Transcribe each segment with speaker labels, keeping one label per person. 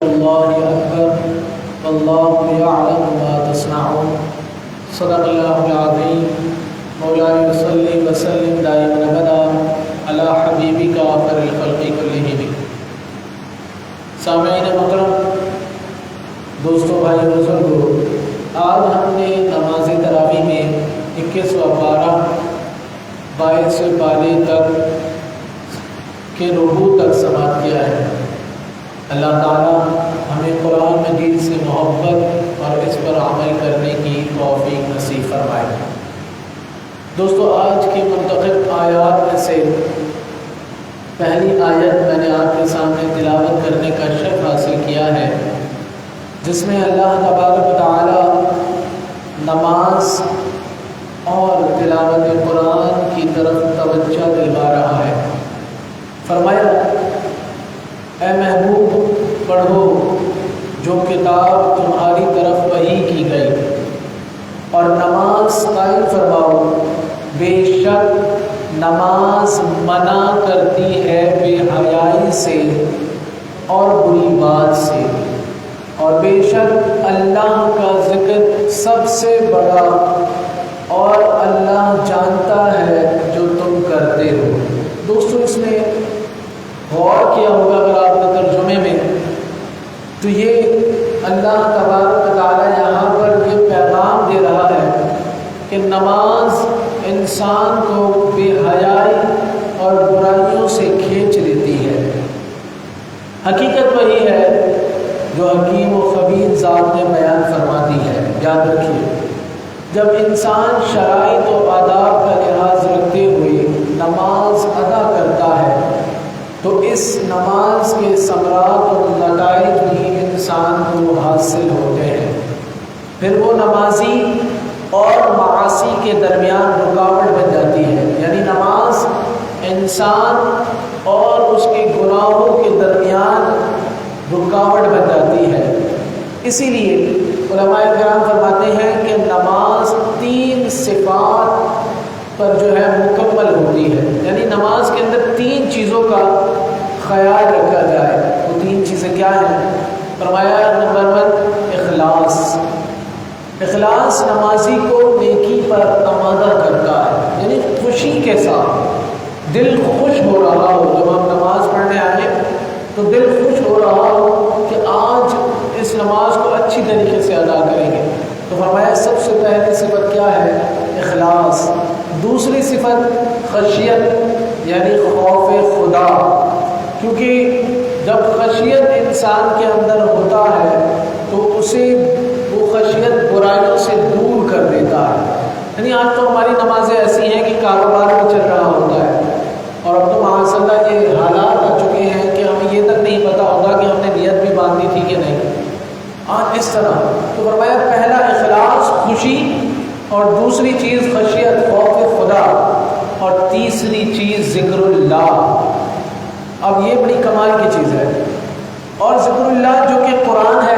Speaker 1: اللہ اکبر واللہ یعلم ما تصنعون صدق اللہ العظیم مولانا صلی وسلم دائما ابدا علی حبیبک خیر الخلق کلہم۔ سامعین محترم، دوستوں، بھائی بزرگوں، آج ہم نے نماز تراویح میں 21 و 12 باعث سے بالے تک کے رکوع تک سماعت کیا ہے۔ اللہ تعالیٰ ہمیں قرآن مجید سے محبت اور اس پر عمل کرنے کی توفیق نصیب فرمائے۔ دوستو، آج کی منتخب آیات میں سے پہلی آیت میں نے آپ کے سامنے تلاوت کرنے کا شرف حاصل کیا ہے، جس میں اللہ تبارک و تعالیٰ نماز اور تلاوت قرآن کی طرف توجہ دلوا رہا ہے۔ فرمایا، اے محبوب، پڑھو جو کتاب تمہاری طرف وحی کی گئی، اور نماز قائم فرماؤ، بے شک نماز منع کرتی ہے بے حیائی سے اور بری بات سے، اور بے شک اللہ کا ذکر سب سے بڑا اور اللہ جانتا ہے جو تم کرتے ہو۔ دوستو، اس میں غور کیا ہوگا اگر آپ نے ترجمے میں، تو یہ اللہ تبارک و تعالیٰ یہاں پر یہ پیغام دے رہا ہے کہ نماز انسان کو بے حیائی اور برائیوں سے کھینچ لیتی ہے۔ حقیقت وہی ہے جو حکیم و خبیر ذات نے بیان فرما دی ہے۔ یاد رکھیے، جب انسان شرائط و آداب کا لحاظ رکھتے ہوئے نماز ادا کرتا ہے تو اس نماز کے ثمرات اور نتائج بھی انسان کو حاصل ہوتے ہیں۔ پھر وہ نمازی اور معاصی کے درمیان رکاوٹ بن جاتی ہے، یعنی نماز انسان اور اس کے گناہوں کے درمیان رکاوٹ بن جاتی ہے۔ اسی لیے علماء کرام فرماتے ہیں کہ نماز 3 صفات پر جو ہے مکمل ہوتی ہے، یعنی نماز کے اندر 3 چیزوں کا خیال رکھا جائے۔ وہ 3 چیزیں کیا ہیں؟ فرمایا، نمبر 1 اخلاص۔ اخلاص نمازی کو نیکی پر آمادہ کرتا ہے، یعنی خوشی کے ساتھ دل خوش ہو رہا ہو۔ جب ہم نماز پڑھنے آئے تو دل خوش ہو رہا ہو کہ آج اس نماز کو اچھی طریقے سے ادا کریں گے، تو فرمایا سب سے پہلی صفت کیا ہے؟ اخلاص۔ دوسری صفت خشیت، یعنی خوف خدا، کیونکہ جب خشیت انسان کے اندر ہوتا ہے تو اسے وہ خشیت برائیوں سے دور کر دیتا ہے۔ یعنی آج تو ہماری نمازیں ایسی ہیں کہ کاروبار بھی چل رہا ہوتا ہے، اور اب تو معاذ اللہ یہ حالات آ چکے ہیں کہ ہمیں یہ تک نہیں پتہ ہوگا کہ ہم نے نیت بھی باندھی تھی کہ نہیں۔ آج اس طرح تو فرمایا پہلا اخلاص، خوشی، اور دوسری چیز خشیت، خوف خدا، اور تیسری چیز ذکر اللہ۔ اب یہ بڑی کمال کی چیز ہے، اور ذکر اللہ جو کہ قرآن ہے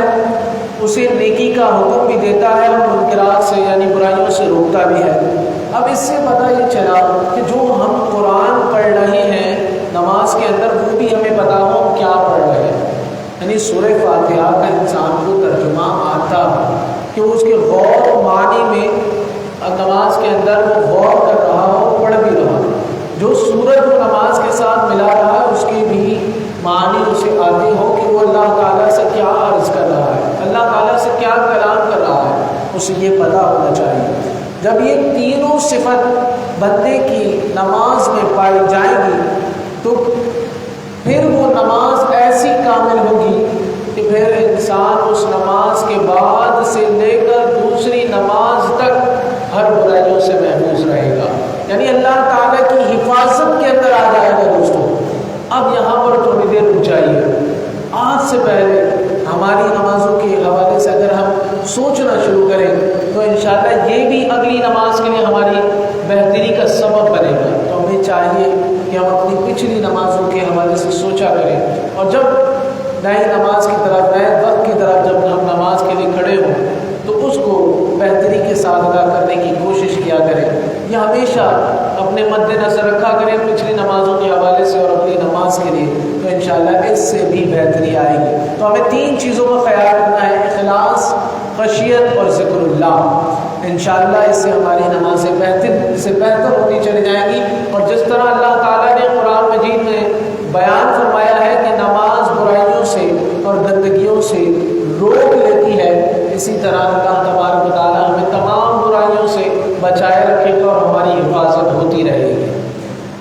Speaker 1: اسے نیکی کا حکم بھی دیتا ہے اور منکرات سے یعنی برائیوں سے روکتا بھی ہے۔ اب اس سے پتہ یہ چلا کہ جو ہم قرآن پڑھ رہے ہیں نماز کے اندر، وہ بھی ہمیں پتہ ہو کیا پڑھ رہے ہیں۔ یعنی سورہ فاتحہ کا انسان کو ترجمہ آتا ہو کہ وہ اس کے غور و معنی میں نماز کے اندر وہ غور کر رہا ہو، پڑھ بھی رہا ہو، جو سورت وہ نماز کے ساتھ ملا رہا ہے اس کے بھی معنی اسے آتے ہو کہ وہ اللہ تعالیٰ سے کیا عرض کر رہا ہے، اللہ تعالیٰ سے کیا کلام کر رہا ہے، اسے یہ پتہ ہونا چاہیے۔ جب یہ تینوں صفت بندے کی نماز میں پائی جائے گی تو پھر وہ نماز ایسی کامل ہوگی کہ پھر انسان اس نماز کے بعد سے لے کر دوسری نماز تک ہر برائیوں سے محفوظ رہے گا، یعنی اللہ تعالیٰ کی حفاظت کے اندر آ جائے گا۔ دوستوں، اب یہاں پر تھوڑی دیر رک جائیے۔ آج سے پہلے ہماری نمازوں کے حوالے سے اگر ہم سوچنا شروع کریں تو انشاءاللہ یہ بھی اگلی نماز کے لیے ہماری بہتری کا سبب بنے گا۔ تو ہمیں چاہیے کہ ہم اپنی پچھلی نمازوں کے حوالے سے سوچا کریں، اور جب نئی نماز کی طرف، نئے وقت کی طرف جب ہم نماز کے لیے کھڑے ہوں تو اس کو بہتری کے ساتھ ادا کرنے کی کوشش کیا کریں۔ یہ ہمیشہ اپنے مد نظر رکھا کریں پچھلی نمازوں کے حوالے سے اور اپنی نماز کے لیے، تو انشاءاللہ انشاءاللہ اس سے بھی بہتری آئے گی۔ تو ہمیں 3 چیزوں کا خیال رکھنا ہے، اخلاص، خشیت اور ذکر اللہ۔ انشاءاللہ اس سے ہماری نمازیں بہتر ہوتی چلی جائیں گی۔ اور جس طرح اللہ تعالیٰ نے قرآن مجید میں بیان فرمایا ہے کہ نماز برائیوں سے اور گندگیوں سے روک لیتی ہے، اسی طرح اللہ تبارک و تعالیٰ ہمیں تمام برائیوں سے بچائے رکھے گا اور ہماری حفاظت ہوتی رہے گی۔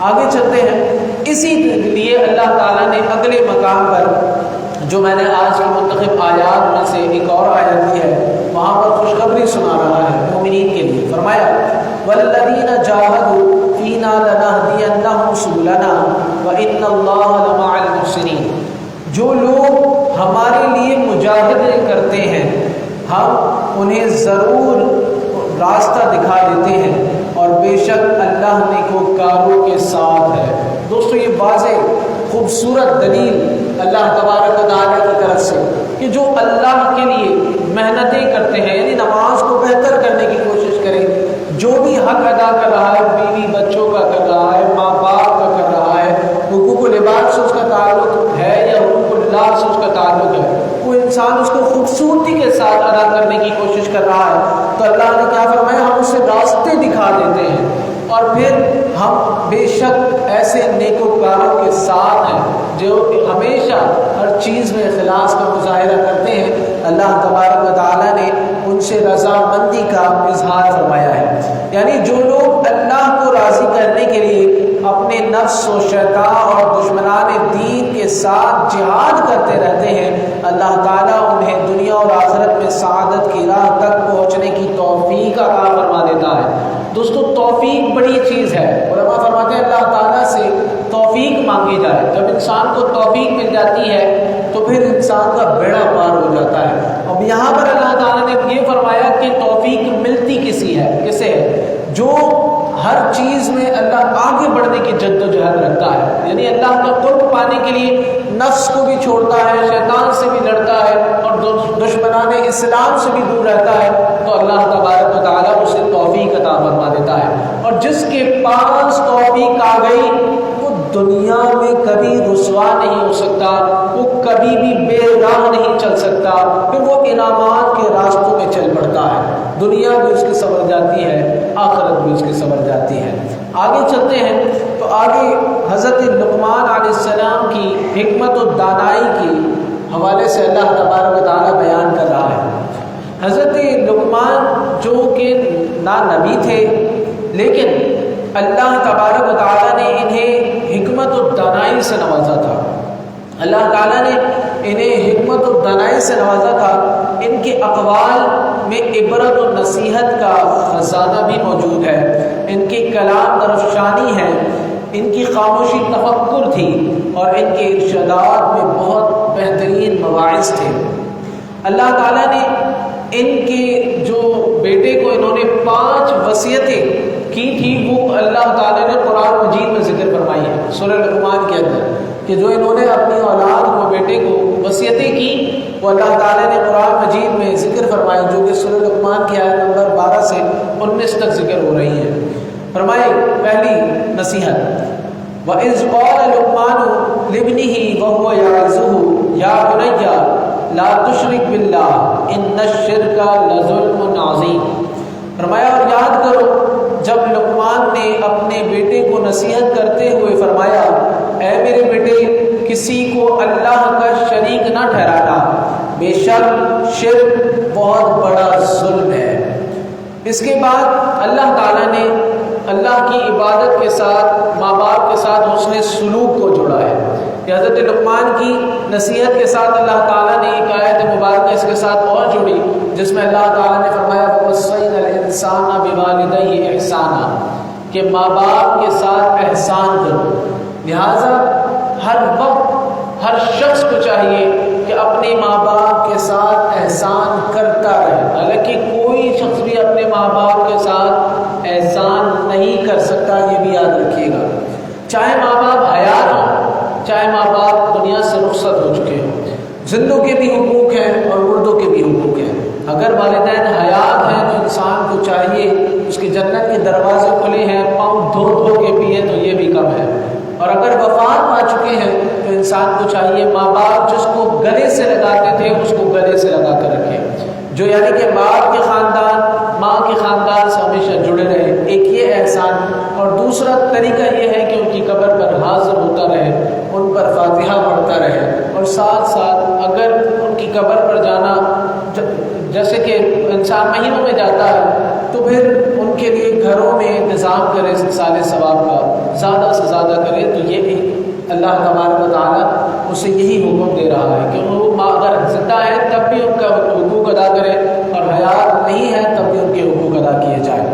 Speaker 1: آگے چلتے ہیں۔ اسی لیے اللہ تعالیٰ نے اگلے مقام پر جو میں نے آج کی منتخب آیات میں سے ایک اور آیت دی ہے، وہاں پر خوشخبری سنا رہا ہے مومنین کے لیے۔ فرمایا والذین جاہدوا فینا لنہدینہم سبلنا وان اللہ لمع المحسنین، جو لوگ ہمارے لیے مجاہدے کرتے ہیں ہم انہیں ضرور راستہ دکھا دیتے ہیں، اور بے شک اللہ نیکوکاروں کے ساتھ ہے۔ دوستو یہ واضح خوبصورت دلیل اللہ تبارک و تعالیٰ کی طرف سے کہ جو اللہ کے لیے محنتیں کرتے ہیں، یعنی نماز کو بہتر کرنے کی کوشش کریں، جو بھی حق ادا کر رہا ہے، بیوی بچوں کا کر رہا ہے، ماں باپ کا کر رہا ہے، حقوق العباد سے اس کا تعلق ہے یا حقوق اللہ سے اس کا تعلق ہے، کوئی انسان اس کو خوبصورتی کے ساتھ ادا کرنے کی کوشش کر رہا ہے، تو اللہ نے کیا فرمایا، ہم اسے راستے دکھا دیتے ہیں، اور پھر ہم بے شک ایسے نیکوکاروں کے ساتھ ہیں جو ہمیشہ ہر چیز میں اخلاص کا مظاہرہ کرتے ہیں۔ اللہ تبارک و تعالیٰ نے ان سے رضامندی کا اظہار فرمایا ہے، یعنی جو لوگ اللہ کو راضی کرنے کے لیے اپنے نفس و شیطان اور دشمنان دین کے ساتھ جہاد کرتے رہتے ہیں، اللہ تعالیٰ انہیں دنیا اور آخرت میں سعادت کی راہ تک پہنچنے کی توفیق عطا فرما دیتا ہے۔ دوستو توفیق بڑی چیز ہے، علماء فرماتے ہیں اللہ تعالیٰ سے توفیق مانگی جائے، جب انسان کو توفیق مل جاتی ہے تو پھر انسان کا بیڑا پار ہو جاتا ہے۔ اب یہاں پر اللہ تعالیٰ نے یہ فرمایا کہ توفیق ملتی کسے ہے؟ جو ہر چیز میں اللہ آگے بڑھنے کی جد و جہد رکھتا ہے، یعنی اللہ کا قرب پانے کے لیے نفس کو بھی چھوڑتا ہے، شیطان سے بھی لڑتا ہے اور دشمنان اسلام سے بھی دور رہتا ہے، تو اللہ تبارک و تعالیٰ اسے توفیق عطا فرما دیتا ہے۔ اور جس کے پاس توفیق آ گئی وہ دنیا میں کبھی رسوا نہیں ہو سکتا، وہ کبھی بھی بے راہ نہیں چل سکتا، پھر وہ انعامات کے راستوں میں چل پڑتا ہے، دنیا بھی اس کی سنور جاتی ہے، آخرت بھی اس کی سنور جاتی ہے۔ آگے چلتے ہیں تو آگے حضرت لقمان علیہ السلام کی حکمت و دانائی کے حوالے سے اللہ تبارک و تعالیٰ بیان کر رہا ہے۔ حضرت لقمان جو کہ نہ نبی تھے، لیکن اللہ تبارک و تعالیٰ نے انہیں حکمت و دانائی سے نوازا تھا۔ اللہ تعالیٰ نے انہیں حکمت و دانائی سے نوازا تھا۔ ان کے اقوال میں عبرت و نصیحت کا خزانہ بھی موجود ہے، ان کے کلام درفشانی ہے، ان کی خاموشی تفکر تھی، اور ان کے ارشادات میں بہت بہترین مواعظ تھے۔ اللہ تعالیٰ نے ان کے جو بیٹے کو انہوں نے 5 وصیتیں کی تھی، وہ اللہ تعالیٰ نے قرآن مجید میں ذکر فرمائی ہے سورہ لقمان کے اندر، کہ جو انہوں نے اپنی اولاد کو، بیٹے کو وصیتیں کی، وہ اللہ تعالیٰ نے قرآن مجید میں ذکر فرمائی، جو کہ سورہ لقمان کی آیت نمبر 12 سے 19 تک ذکر ہو رہی ہے۔ فرمائی پہلی نصیحت، وَإِذْ قَالَ لُقْمَانُ لِابْنِهِ وَهُوَ يَعِظُهُ يَا بُنَيَّ لَا تُشْرِكْ بِاللَّهِ إِنَّ الشِّرْكَ لَظُلْمٌ عَظِيمٌ۔ فرمایا اور یاد کرو جب لقمان نے اپنے بیٹے کو نصیحت کرتے ہوئے فرمایا، اے میرے بیٹے کسی کو اللہ کا شریک نہ ٹھہرانا، بے شک شرک بہت بڑا ظلم ہے۔ اس کے بعد اللہ تعالیٰ نے اللہ کی عبادت کے ساتھ، ماں باپ کے ساتھ حسن سلوک کو جوڑا ہے۔ کہ حضرت لقمان کی نصیحت کے ساتھ اللہ تعالیٰ نے ایک آیت مبارکہ اس کے ساتھ اور جوڑی، جس میں اللہ تعالیٰ نے فرمایا وَوَصَّيْنَا الْإِنسَانَ بِوَالِدَيْهِ إِحْسَانًا، کہ ماں باپ کے ساتھ احسان کرو۔ لہٰذا ہر وقت ہر شخص کو چاہیے کہ اپنے ماں باپ کے ساتھ احسان کرتا رہے۔ حالانکہ کوئی شخص بھی اپنے ماں باپ کے ساتھ احسان نہیں کر سکتا، یہ بھی یاد رکھیے گا، چاہے ماں باپ حیات ہوں، چاہے ماں باپ دنیا سے رخصت ہو چکے ہوں۔ زندوں کے بھی حقوق ہیں اور مردوں کے بھی حقوق ہیں۔ اگر والدین حیات ہیں تو انسان کو چاہیے، اس کی جنت کے دروازے کھلے ہیں، پاؤں دھو دھو کے پیے تو یہ بھی کم ہے، اور اگر وفات پا چکے ہیں تو انسان کو چاہیے ماں باپ جس کو گلے سے لگاتے تھے اس کو گلے سے لگا کر رکھے، جو یعنی کہ باپ کے خاندان ماں کے خاندان سے ہمیشہ جڑے رہے، ایک یہ احسان۔ اور دوسرا طریقہ یہ ہے کہ ان کی قبر پر حاضر ہوتا رہے، ان پر فاتحہ پڑھتا رہے، اور ساتھ ساتھ اگر ان کی قبر پر جانا جیسے کہ انسان مہینوں میں جاتا ہے تو پھر ان کے لیے گھروں میں انتظام کرے سال ثواب کا، زیادہ سے زیادہ کرے۔ تو یہ اللہ تبارک و تعالیٰ اسے یہی حکم دے رہا ہے کہ وہ ماں اگر زندہ ہے تب بھی ان کا حقوق ادا کرے، اور حیات نہیں ہے تب بھی ان کے حقوق ادا کیے جائیں۔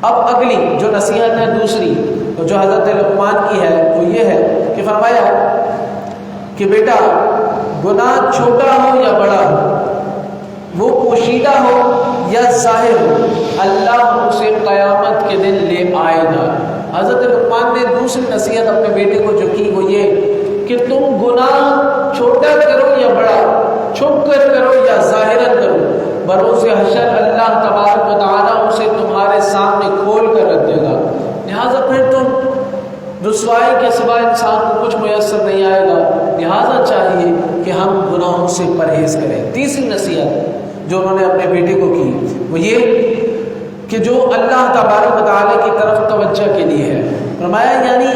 Speaker 1: اب اگلی جو نصیحت ہے دوسری جو حضرت لقمان کی ہے وہ یہ ہے کہ فرمایا کہ بیٹا گناہ چھوٹا ہو یا بڑا ہو، وہ پوشیدہ ہو یا ظاہر ہو، اللہ اسے قیامت کے دن لے آئے گا۔ حضرت لقمان نے دوسری نصیحت اپنے بیٹے کو جو کی وہ یہ کہ تم گناہ چھوٹا کرو یا بڑا، چھپ کر کرو یا ظاہراً کرو، بروز حشر اللہ تبارک و تعالیٰ اسے تمہارے سامنے کھول کر رکھ دے گا۔ لہٰذا پھر تم رسوائی کے سوا انسان کو کچھ میسر نہیں آئے گا، لہٰذا چاہیے کہ ہم گناہوں سے پرہیز کریں۔ تیسری نصیحت جو انہوں نے اپنے بیٹے کو کی وہ یہ کہ جو اللہ تبارک و تعالیٰ کی طرف توجہ کے لیے ہے، فرمایا یعنی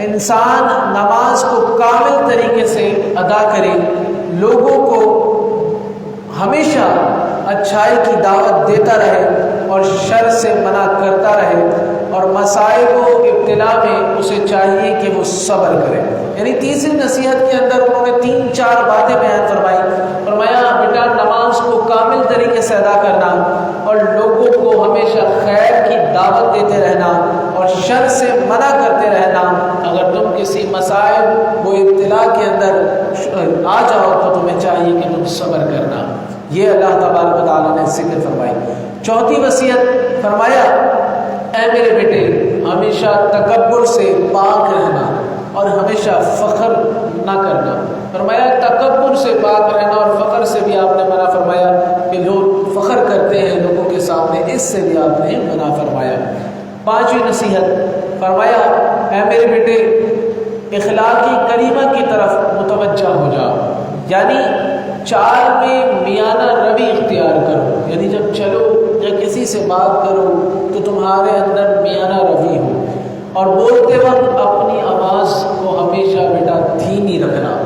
Speaker 1: انسان نماز کو کامل طریقے سے ادا کرے، لوگوں کو ہمیشہ اچھائی کی دعوت دیتا رہے اور شر سے منع کرتا رہے، اور مصائب و ابتلا میں اسے چاہیے کہ وہ صبر کرے۔ یعنی تیسری نصیحت کے اندر انہوں نے 3-4 باتیں بیان فرمائی۔ فرمایا بیٹا نماز کو کامل طریقے سے ادا کرنا، اور لوگوں کو ہمیشہ خیر کی دعوت دیتے رہنا اور شر سے منع کرتے رہنا۔ اگر تم کسی مصائب و ابتلا کے اندر آ جاؤ تو تمہیں چاہیے کہ تم صبر کرنا۔ یہ اللہ تبارک و تعالیٰ نے ذکر فرمائی۔ چوتھی وصیت فرمایا اے میرے بیٹے ہمیشہ تکبر سے پاک رہنا اور ہمیشہ فخر نہ کرنا۔ فرمایا تکبر سے پاک رہنا، اور فخر سے بھی آپ نے منع فرمایا کہ لوگ فخر کرتے ہیں لوگوں کے سامنے، اس سے بھی آپ نے منع فرمایا۔ پانچویں نصیحت فرمایا اے میرے بیٹے اخلاقی کریمہ کی طرف متوجہ ہو جاؤ، یعنی چال میں میانہ روی اختیار کرو، یعنی جب چلو یا کسی سے بات کرو تو تمہارے اندر میانہ روی ہو، اور بولتے وقت اپنی آواز کو ہمیشہ بیٹا دھیمی رکھنا۔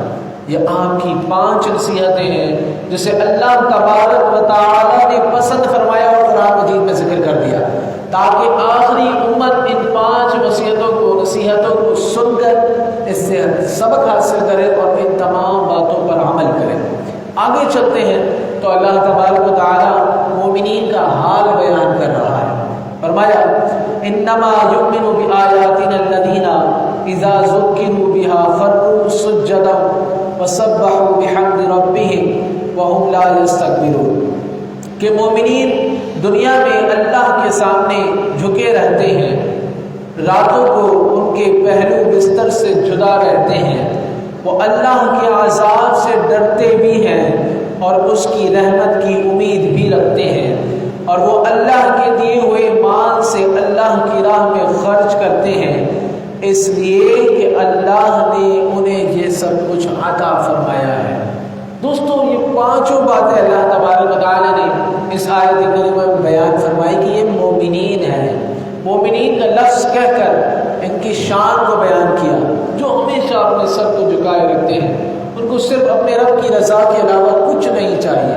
Speaker 1: یہ آپ کی 5 نصیحتیں ہیں جسے اللہ تبارک و تعالیٰ نے پسند فرمایا اور قرآن مجید میں ذکر کر دیا، تاکہ آخری امت ان 5 نصیحتوں کو سن کر اس سے سبق حاصل کرے اور ان تمام باتوں پر عمل کرے۔ آگے چلتے ہیں تو اللہ تبارک و تعالیٰ مومنین کا حال بیان کر رہا ہے۔ فرمایا انما یؤمن بآیاتنا الذین اذا ذکروا بها خروا سجدا وسبحوا بحمد ربهم وهم لا یستکبرون، کہ مومنین دنیا میں اللہ کے سامنے جھکے رہتے ہیں، راتوں کو ان کے پہلو بستر سے جدا رہتے ہیں، وہ اللہ کے عذاب سے ڈرتے بھی ہیں اور اس کی رحمت کی امید بھی رکھتے ہیں، اور وہ اللہ کے دیے ہوئے مال سے اللہ کی راہ میں خرچ کرتے ہیں، اس لیے کہ اللہ نے انہیں یہ سب کچھ عطا فرمایا ہے۔ دوستو یہ 5 باتیں اللہ تبارک و تعالیٰ نے اس آیت کریمہ میں بیان فرمائی کہ یہ مومنین ہیں۔ مومنین کا لفظ کہہ کر ان کی شان کو بیان کیا، جو ہمیشہ اپنے سر کو جھکائے رکھتے ہیں، ان کو صرف اپنے رب کی رضا کے علاوہ کچھ نہیں چاہیے،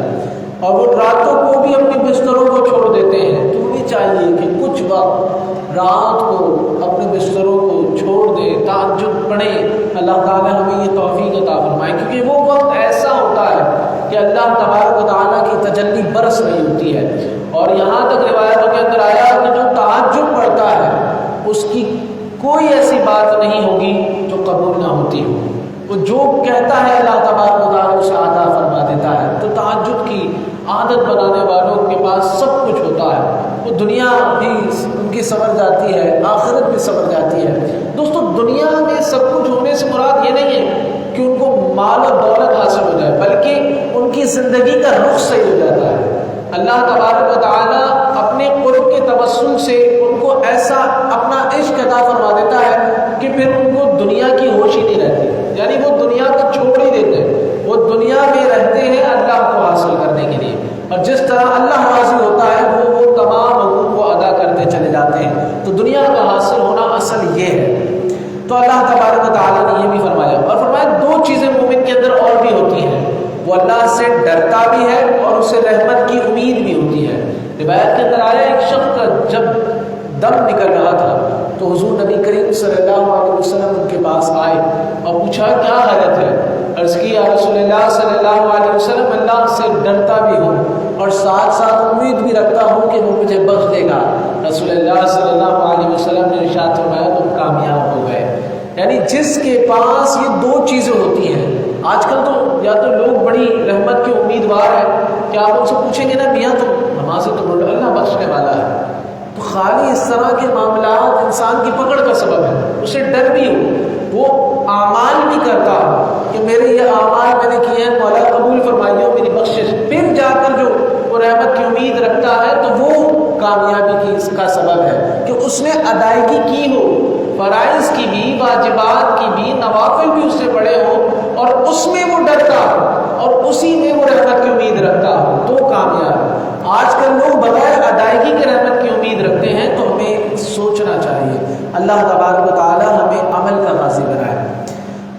Speaker 1: اور وہ راتوں کو بھی اپنے بستروں کو چھوڑ دیتے ہیں۔ تو بھی چاہیے کہ کچھ وقت رات کو اپنے بستروں کو چھوڑ دیں، تہجد پڑھیں۔ اللہ تعالیٰ ہمیں یہ توفیق عطا فرمائے، کیونکہ وہ وقت ایسا ہوتا ہے کہ اللہ تبارک و تعالیٰ کی تجلی برس رہی ہوتی ہے، اور یہاں تک روایتوں کے اندر آیا کہ جو تہجد پڑھتا ہے اس کی کوئی ایسی بات نہیں ہوگی جو قبول نہ ہوتی ہو، وہ جو کہتا ہے اللہ تبارک و تعالیٰ اسے عطا فرما دیتا ہے۔ تو تہجد کی عادت بنانے والوں کے پاس سب کچھ ہوتا ہے، وہ دنیا بھی ان کی سنور جاتی ہے، آخرت بھی سنور جاتی ہے۔ دوستو دنیا میں سب کچھ ہونے سے مراد یہ نہیں ہے کہ ان کو مال و دولت حاصل ہو جائے، بلکہ ان کی زندگی کا رخ صحیح ہو جاتا ہے۔ اللہ تبارک و تعالیٰ اپنے قرب کے توسل سے ان کو ایسا اپنا عشق عطا فرما دیتا ہے کہ پھر ان کو دنیا کی ہوش ہی نہیں رہتی، یعنی وہ اللہ سے ڈرتا بھی ہے اور اسے رحمت کی امید بھی ہوتی ہے۔ روایت کے اندر آیا ایک شخص کا جب دم نکل رہا تھا تو حضور نبی کریم صلی اللہ علیہ وسلم ان کے پاس آئے اور پوچھا کیا حالت ہے؟ عرض کی یا رسول اللہ صلی اللہ علیہ وسلم اللہ سے ڈرتا بھی ہوں اور ساتھ ساتھ امید بھی رکھتا ہوں کہ وہ مجھے بخش دے گا۔ رسول اللہ صلی اللہ علیہ وسلم نے ارشاد فرمایا تم کامیاب ہو گئے۔ یعنی جس کے پاس یہ دو چیزیں ہوتی ہیں، آج کل تو یا تو لوگ بڑی رحمت کے امیدوار ہیں کہ آپ ان سے پوچھیں گے نا میاں تم نمازیں تو پڑھو، اللہ بخشنے والا ہے، تو خالی اس طرح کے معاملات انسان کی پکڑ کا سبب ہے۔ اسے ڈر بھی ہو، وہ اعمال بھی کرتا کہ میرے یہ اعمال میں نے کیے ہیں مولا قبول فرمائیے میری بخشش، پھر جا کر جو وہ رحمت کی امید رکھتا ہے تو وہ کامیابی کی اس کا سبب ہے کہ اس نے ادائیگی کی ہو، فرائض کی بھی، واجبات کی بھی، نوافل بھی اس سے پڑے ہوں اور اس میں وہ ڈرتا ہو اور اسی میں وہ رحمت کی امید رکھتا ہو تو کامیاب۔ آج کل لوگ بغیر ادائیگی کے رحمت کی امید رکھتے ہیں، تو ہمیں سوچنا چاہیے اللہ تبارک و تعالی ہمیں عمل کا قاصد بنائے۔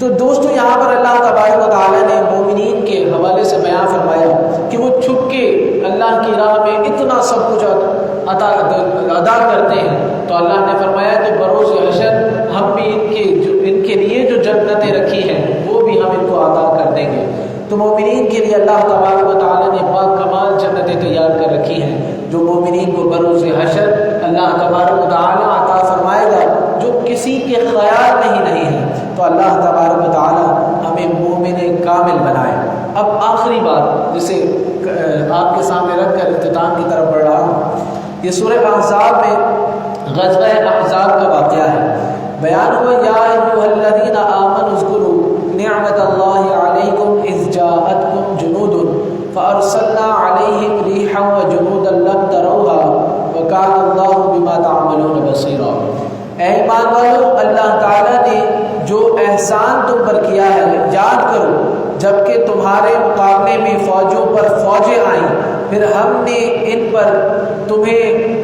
Speaker 1: تو دوستو یہاں پر اللہ تبارک و تعالی نے مومنین کے حوالے سے بیان فرمایا کہ وہ چھپ کے اللہ کی راہ میں اتنا سب کچھ ادا کرتے ہیں، تو اللہ نے فرمایا کہ بروز حشر ہم بھی ان کے لیے جو جنتیں رکھی ہیں وہ بھی ہم ان کو عطا کر دیں گے۔ تو مومنین کے لیے اللہ تبارک و تعالی نے پاک کمال جنتیں تیار کر رکھی ہیں جو مومنین کو بروز حشر اللہ تبارک و تعالی عطا فرمائے گا، جو کسی کے خیال میں ہی نہیں ہے۔ تو اللہ تبارک و تعالی ہمیں مومن کامل بنائے۔ اب آخری بات جسے آپ کے سامنے رکھ کر اختتام کی طرف بڑھ رہا ہوں، یہ سورہ احزاب میں غزوہ احزاب کا واقعہ ہے۔ بیان ہوا یا ایھا الذین آمنوا اذکروا نعمت اللہ علیکم اذ جاءتکم جنود فارسلنا علیہم ریحا وجنودا لم تروها وکان اللہ بما تعملون بصیرا۔ اے ایمان والو، اللہ تعالیٰ نے جو احسان تم پر کیا ہے یاد کرو، جبکہ تمہارے مقابلے میں فوجوں پر فوجیں آئیں، پھر ہم نے ان پر تمہیں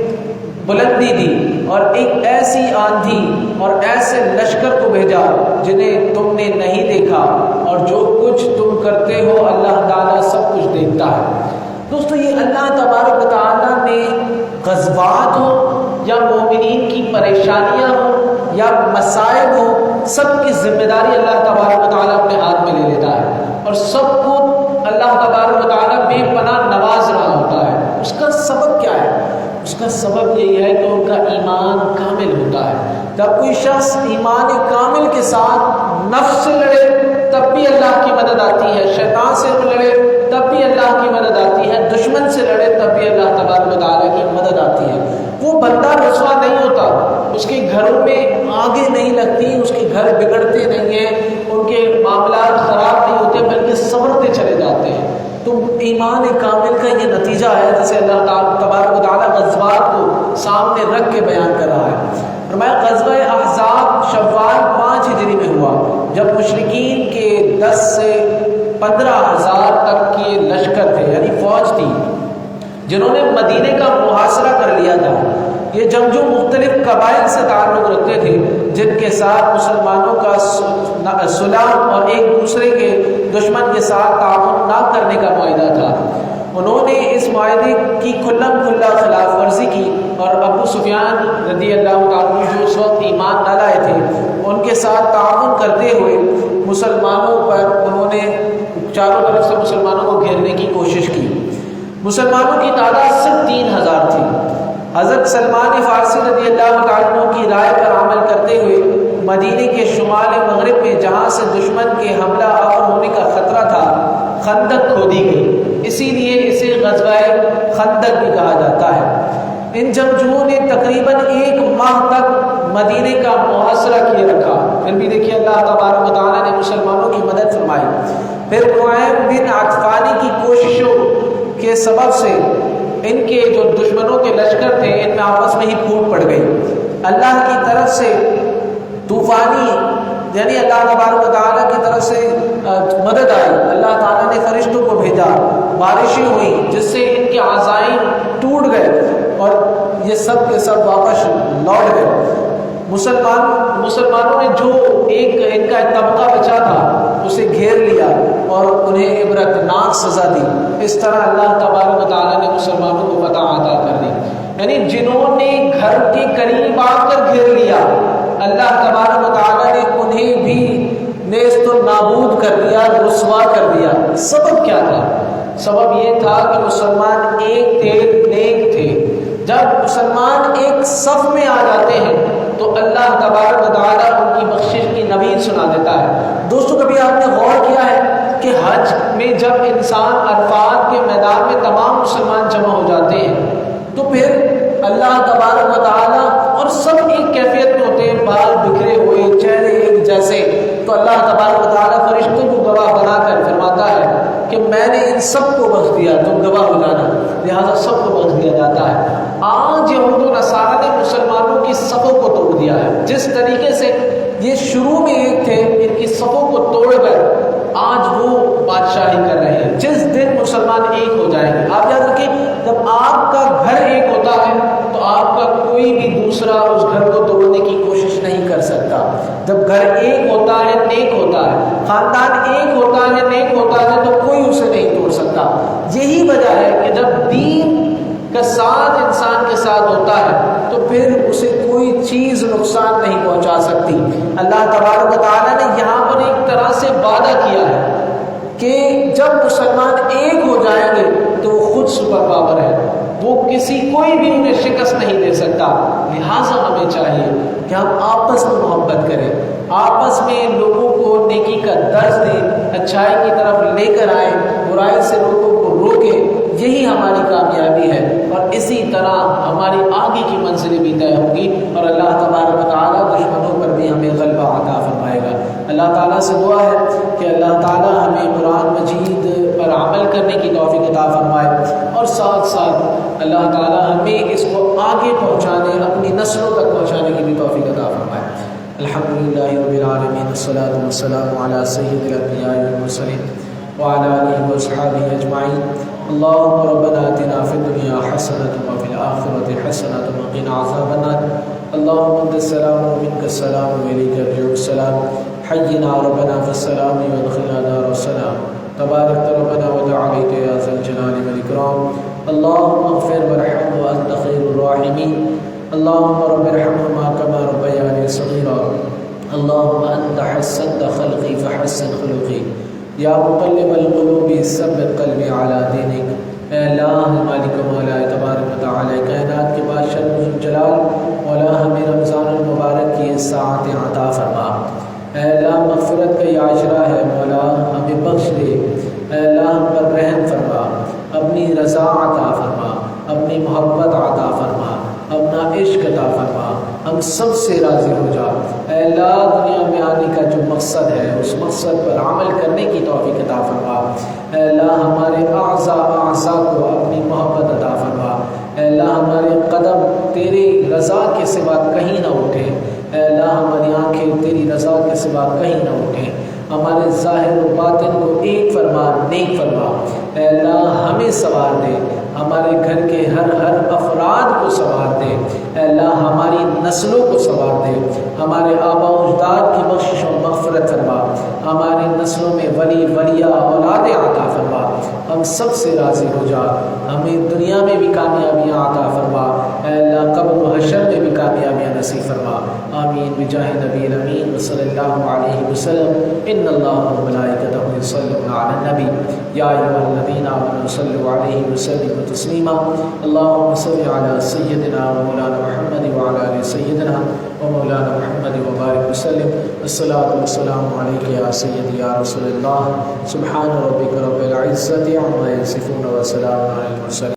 Speaker 1: بلندی دی اور ایک ایسی آندھی اور ایسے لشکر کو بھیجا جنہیں تم نے نہیں دیکھا، اور جو کچھ تم کرتے ہو اللہ تعالیٰ سب کچھ دیکھتا ہے۔ دوستو یہ اللہ تبارک و تعالیٰ نے غزوات ہو یا مومنین کی پریشانیاں ہوں یا مصائب ہوں، سب کی ذمہ داری اللہ تبارک و تعالیٰ اپنے ہاتھ میں لے لیتا ہے اور سب کو اللہ تبارک و تعالیٰ بے پناہ نواز رہا ہوتا ہے۔ اس کا سبب کیا ہے؟ اس کا سبب یہی ہے کہ ان کا ایمان کامل ہوتا ہے۔ جب کوئی شخص ایمان کامل کے ساتھ نفس سے لڑے تب بھی اللہ کی مدد آتی ہے، شیطان سے لڑے تب بھی اللہ کی مدد آتی ہے، دشمن سے لڑے تب بھی اللہ تبارک و تعالیٰ کی مدد آتی ہے۔ وہ بندہ رسوا نہیں ہوتا، اس کے گھروں میں آگے نہیں لگتی، اس کے گھر بگڑتے نہیں ہیں، ان کے معاملات خراب نہیں ہوتے بلکہ سنورتے چلے جاتے ہیں۔ تو ایمان کامل کا یہ نتیجہ ہے جسے اللہ تبارک و تعالیٰ غزوات کو سامنے رکھ کے بیان کر رہا ہے۔ فرمایا غزوہ احزاب شوال 5 ہجری میں ہوا، جب مشرکین کے 10 سے 15,000 تک کے لشکر تھے، یعنی فوج تھی، جنہوں نے مدینے کا محاصرہ کر لیا تھا۔ یہ جنگجو مختلف قبائل سے تعلق رکھتے تھے جن کے ساتھ مسلمانوں کا صلح اور ایک دوسرے کے دشمن کے ساتھ تعاون نہ کرنے کا معاہدہ تھا۔ انہوں نے اس معاہدے کی کھلم کھلا خلاف ورزی کی اور ابو سفیان رضی اللہ تعالیٰ جو اس وقت ایمان نہ لائے تھے ان کے ساتھ تعاون کرتے ہوئے مسلمانوں پر انہوں نے چاروں طرف سے مسلمانوں کو گھیرنے کی کوشش کی۔ مسلمانوں کی تعداد صرف 3,000 تھی۔ حضرت سلمان فارسی رضی اللہ تعالیٰ کی رائے پر عمل کرتے ہوئے مدینے کے شمال مغرب میں جہاں سے دشمن کے حملہ آور ہونے کا خطرہ تھا خندق کھودی گئی، اسی لیے اسے غزوہ خندق بھی کہا جاتا ہے۔ ان جنگجوؤں نے تقریباً 1 ماہ تک مدینے کا محاصرہ کیے رکھا، پھر بھی دیکھیے اللہ تبارک و تعالیٰ نے مسلمانوں کی مدد فرمائی۔ پھر نعیم بن عطفانی کی کوششوں کے سبب سے ان کے جو دشمنوں کے لشکر تھے ان میں آپس میں ہی پھوٹ پڑ گئی۔ اللہ کی طرف سے طوفانی یعنی اللہ تبارک و تعالیٰ کی طرف سے مدد آئی، اللہ تعالیٰ نے فرشتوں کو بھیجا، بارشیں ہوئیں جس سے ان کے عزائم ٹوٹ گئے اور یہ سب کے سب واپس لوٹ گئے۔ مسلمانوں نے جو ان کا طبقہ بچا تھا اسے گھیر لیا اور انہیں عبرتناک سزا دی. اس طرح اللہ تبارک و تعالیٰ نے مسلمانوں کو فتح عطا کر دی. یعنی جنہوں نے گھر کے قریب آ کر گھیر لیا اللہ تبارک و تعالیٰ نے انہیں بھی نیست و نابود کر دیا، رسوا کر دیا. سبب کیا تھا؟ سبب یہ تھا کہ مسلمان ایک تھے، نیک تھے. جب مسلمان ایک صف میں آ جاتے ہیں تو اللہ تبارک و تعالیٰ ان کی بخشش کی نوید سنا دیتا ہے. دوستو کبھی آپ نے غور کیا ہے کہ حج میں جب انسان عرفات کے میدان میں تمام مسلمان جمع ہو جاتے ہیں تو پھر اللہ تبارک و تعالیٰ اور سب ایک کیفیت میں ہوتے ہیں، بال بکھرے ہوئے، چہرے ایک جیسے، تو اللہ تبارک و تعالیٰ فرشتوں کو گواہ بنا کر فرماتا ہے کہ میں نے ان سب کو بخش دیا، تم گواہ ہو جانا. لہٰذا سب کو بخش دیا جاتا ہے. آج یہود و نصارہ نے مسلمانوں کی صفوں کو توڑ دیا ہے. جس طریقے سے یہ شروع میں ایک تھے، ان کی صفوں کو توڑ کر آج وہ بادشاہی کر رہے ہیں. جس دن مسلمان ایک ہو جائیں گے، آپ یاد رکھیں جب آپ کا گھر ایک ہوتا ہے تو آپ کا کوئی بھی دوسرا اس گھر کو توڑنے کی کوشش نہیں کر سکتا. جب گھر ایک ہوتا ہے، نیک ہوتا ہے، خاندان ایک ہوتا ہے، نیک ہوتا ہے، تو کوئی اسے نہیں توڑ سکتا. یہی وجہ ہے کہ جب دین کا ساتھ انسان کے ساتھ ہوتا ہے تو پھر اسے کوئی چیز نقصان نہیں پہنچا سکتی. اللہ تبارک و تعالیٰ نے یہاں پر ایک طرح سے وعدہ کیا ہے کہ جب مسلمان ایک ہو جائیں گے تو وہ خود سپر پاور ہے، وہ کوئی بھی انہیں شکست نہیں دے سکتا. لہٰذا ہمیں چاہیے کہ ہم آپس میں محبت کریں، آپس میں لوگوں کو نیکی کا درس دیں، اچھائی کی طرف لے کر آئیں، برائی سے لوگوں کو روکیں. یہی ہماری کامیابی ہے اور اسی طرح ہماری آگے کی منزلیں بھی طے ہوں گی اور اللہ تبارک و تعالیٰ دشمنوں پر بھی ہمیں غلبہ عطا فرمائے گا. اللہ تعالیٰ سے دعا ہے کہ اللہ تعالیٰ ہمیں قرآن مجید پر عمل کرنے کی توفیق عطا فرمائے اور ساتھ ساتھ اللہ تعالیٰ ہمیں اس کو آگے پہنچانے، اپنی نسلوں تک پہنچانے کی بھی توفیق عطا فرمائے. الحمدللہ رب العالمین، والصلاة والسلام علی سید الانبیاء والمرسلین وعلى آلہ واصحابہ اجمعین. اللهم ربنا آتنا في الدنيا حسنة وفي الآخرة حسنة وقنا عذاب النار. اللهم انت السلام ومنك السلام وإليك يرجع السلام. حينا ربنا في السلام وادخلنا دار السلام. تبارك ربنا وتعاليت يا ذا الجلال والإكرام. اللهم اغفر وارحم وأنت خير الراحمين. اللهم رب ارحمهما كما ربياني صغيرا. اللهم أنت حسنت خلقي فحسن خلقي. یا مقلب القلوب ثبت قلبی علی دینک. اے اللہ مالک مولا تبارک و تعالی کائنات کے بادشاہ جلال مولا ہمیں رمضان المبارک کی ساعت عطا فرما. اے اللہ مغفرت کا یہ عشرہ ہے مولا، ہمیں بخش دے. اے اللہ ہم پر رحم فرما، اپنی رضا عطا فرما، اپنی محبت عطا فرما، اپنا عشق عطا فرما، ہم سب سے راضی ہو جا. اے اللہ دنیا میں آنے کا جو مقصد ہے اس مقصد پر عمل کرنے کی توفیق عطا فرما. اے اللہ ہمارے اعضاء کو اپنی محبت عطا فرما. اے اللہ ہمارے قدم تیری رضا کے سوا کہیں نہ اٹھے. اے اللہ ہماری آنکھیں تیری رضا کے سوا کہیں نہ اٹھیں. ہمارے ظاہر و باطن کو ایک فرما، نیک فرما. اے اللہ ہمیں سوار دے، ہمارے گھر کے ہر افراد کو سوار دے. اے اللہ ہماری نسلوں کو سوار دے، ہمارے آبا و اجداد کی بخشش و مغفرت فرما. ہماری نسلوں میں ولی ولیہ اولاد عطا فرما. ہم سب سے راضی ہو جا. ہمیں دنیا میں بھی کامیابیاں عطا فرما. اے اللہ قبر و حشر میں بھی کامیابیاں نصیب فرما. آمین بجاہ نبی الامین صلی اللہ علیہ وسلم. ان اللہ و ملائکتہ یصلون علی النبی یا ایھا الذین آمنوا صلوا علیہ وسلموا تسلیما. اللهم صل علی سیدنا و مولانا محمد وعلى آل سیدنا و مولانا محمد وبارک وسلم. الصلاۃ والسلام علیک یا سیدی یا رسول اللہ. سبحان ربک رب العزة عما یصفون وسلام علی المرسلین.